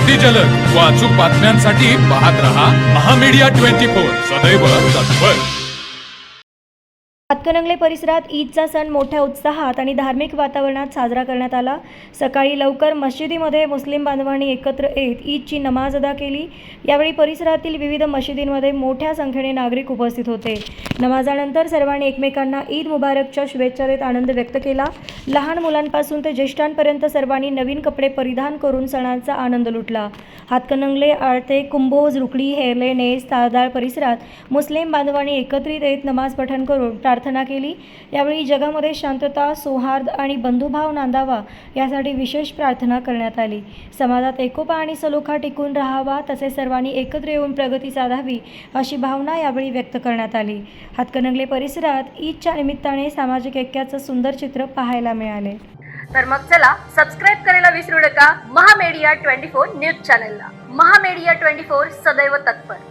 अति जलद व अचूक बातम्यांसाठी पाहत रहा महामीडिया 24 सदैव तत्पर। हातकणंगले परिसरात ईदचा सण मोठ्या उत्साहात आणि धार्मिक वातावरणात साजरा करण्यात आला। सकाळी लवकर मशिदीमध्ये मुस्लिम बांधवांनी एकत्र येत ईदची नमाज अदा केली। यावेळी परिसरातील विविध मशिदींमध्ये मोठ्या संख्येने नागरिक उपस्थित होते। नमाजानंतर सर्वांनी एकमेकांना ईद मुबारकच्या शुभेच्छा देत आनंद व्यक्त केला। लहान मुलांपासून ते ज्येष्ठांपर्यंत सर्वांनी नवीन कपडे परिधान करून सणांचा आनंद लुटला। हातकणंगले, आळते, कुंभोज, रुकडी, हेरले, नेस, तारदाळ परिसरात मुस्लिम बांधवांनी एकत्रित येत नमाज पठण करून प्रार्थना केली। यावेळी जगामध्ये शांतता, सौहार्द आणि बंधुभाव नांदावा यासाठी विशेष प्रार्थना करण्यात आली। समाजात एकोपा आणि सलोखा टिकून राहावा तसेच सर्वांनी एकत्र येऊन प्रगती साधावी अशी भावना यावेळी व्यक्त करण्यात आली। हातकणंगले परिसरात ईदच्या निमित्ताने सामाजिक ऐक्याचं सुंदर चित्र पाहायला मिळाले। तर मग चला सबस्क्राईब करायला विसरू नका महामीडिया 24 न्यूज चॅनलला। महामीडिया 24 सदैव तत्पर।